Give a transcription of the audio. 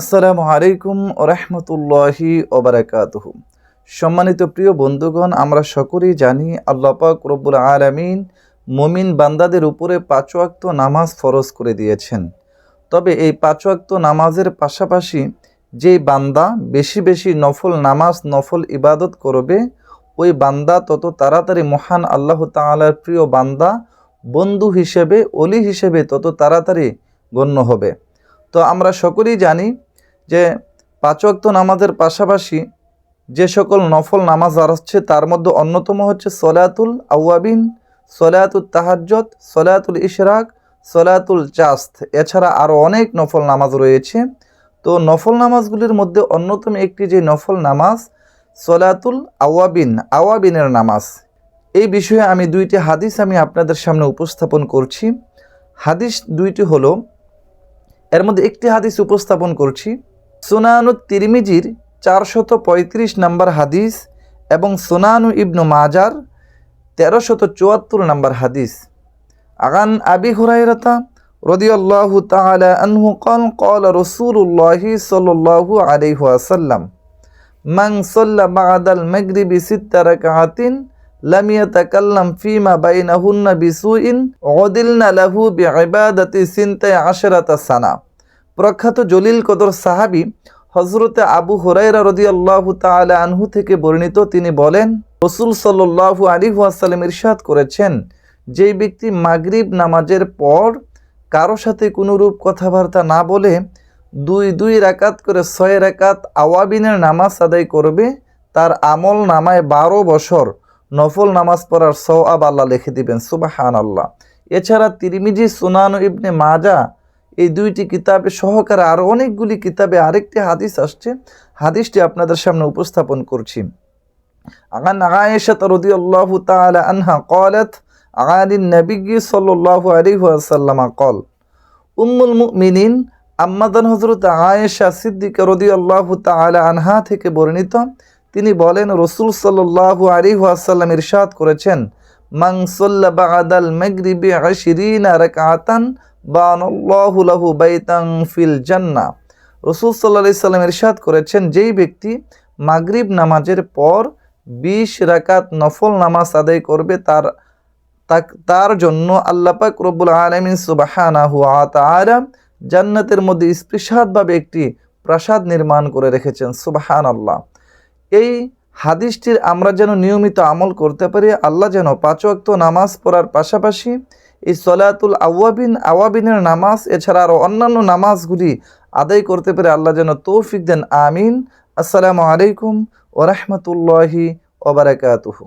আসসালামু আলাইকুম ওয়া রাহমাতুল্লাহি ওয়া বারাকাতুহু। সম্মানিত প্রিয় বন্ধুগণ, আমরা সকলেই জানি আল্লাহ পাক রব্বুল আলামিন মুমিন বান্দাদের উপরে ৫ ওয়াক্ত নামাজ ফরজ করে দিয়েছেন। তবে এই ৫ ওয়াক্ত নামাজের পাশাপাশি যেই বান্দা বেশি বেশি নফল নামাজ নফল ইবাদত করবে, ওই বান্দা তত তাড়াতাড়ি মহান আল্লাহ তাআলার প্রিয় বান্দা, বন্ধু হিসেবে, ওলি হিসেবে তত তাড়াতাড়ি গণ্য হবে। তো আমরা সকলেই জানি যে ৫ ওয়াক্ত নামাজের পাশাপাশি যে সকল নফল নামাজ আসছে তার মধ্যে অন্যতম হচ্ছে সলাতুল আওয়াবিন, সলাতুল তাহাজ্জুদ, সলাতুল ইশরাক, সলাতুল চাস্ত। এছাড়া আরও অনেক নফল নামাজ রয়েছে। তো নফল নামাজগুলির মধ্যে অন্যতম একটি যে নফল নামাজ সলাতুল আওয়াবিন, আওয়াবিনের নামাজ। এই বিষয়ে আমি দুইটি হাদিস আপনাদের সামনে উপস্থাপন করছি। হাদিস দুইটি হলো, এর মধ্যে একটি হাদিস উপস্থাপন করছি সুনানুত তিরমিজির ৪৩৫ নম্বর হাদিস এবং সুনানু ইবনু মাজার ১৩৭৪ নম্বর হাদিস। আন আবি হুরায়রাতা রাদিয়াল্লাহু তাআলা আনহু ক্বাল ক্বালা রাসূলুল্লাহি সাল্লাল্লাহু আলাইহি ওয়াসাল্লাম মান সাল্লা বা'দাল মাগরিবি ৬ রাকাআতিন লাম ইয়াতাকাল্লাম ফীমা বাইনাহুন্না বিসুইন উদিলনা লাহু বিইবাদাতি ১৬ সানা। প্রখ্যাত জলিল কদর সাহাবী হযরতে আবু হুরায়রা রাদিয়াল্লাহু তাআলা আনহু থেকে বর্ণিত, তিনি বলেন, রাসূল সাল্লাল্লাহু আলাইহি ওয়াসাল্লাম ইরশাদ করেছেন, যেই ব্যক্তি মাগরিব নামাজের পর কারো সাথে কোনোরূপ কথাবার্তা না বলে দুই রাকাত করে ৬ রাকাত আওয়াবিনের নামাজ আদায় করবে, তার আমল নামায় ১২ বছর নফল নামাজ পড়ার সওয়াব আল্লাহ লিখে দিবেন। সুবহানাল্লাহ। এছাড়া তিরমিজি, সুনানু ইবনে মাজাহ, এই দুইটি কিতাবে সহকারে আরও অনেকগুলি কিতাবে আরেকটি হাদিস আসছে। হাদিসটি আপনাদের সামনে উপস্থাপন করছি। আন আয়েশা রাদিয়াল্লাহু তাআলা আনহা ক্বালাত আনিন নবী সাল্লাল্লাহু আলাইহি ওয়াসাল্লাম ক্বাল। উম্মুল মুমিনিন আম্মাদান হযরত আয়েশা সিদ্দিকা রাদিয়াল্লাহু তাআলা আনহা থেকে বর্ণিত, তিনি বলেন, রাসূল সাল্লাল্লাহু আলাইহি ওয়াসাল্লাম ইরশাদ করেছেন, মান সাল্লা বা'দাল মাগরিবি ২০ রাকাতান বানাল্লাহু লাহু বাইতান ফিল জান্নাহ। রাসূল সাল্লাল্লাহু আলাইহি সাল্লাম ইরশাদ করেছেন, যেই ব্যক্তি মাগরিব নামাজের পর ২০ রাকাত নফল নামাজ আদায় করবে, তার জন্য আল্লাহ পাক রব্বুল আলামিন সুবহানাহু ওয়া তাআলা জান্নাতের মধ্যে স্পেশালভাবে একটি প্রাসাদ নির্মাণ করে রেখেছেন। সুবহানাল্লাহ। এই হাদিসটির আমরা যেন নিয়মিত আমল করতে পারি, আল্লাহ যেন ৫ ওয়াক্ত নামাজ পড়ার পাশাপাশি এই সলাতুল আওয়াবিনের নামাজ এছাড়া আরও অন্যান্য নামাজগুলি আদায় করতে পারে, আল্লাহ যেন তৌফিক দেন। আমিন। আসসালামু আলাইকুম ওয়া রাহমাতুল্লাহি ওয়া বারাকাতুহু।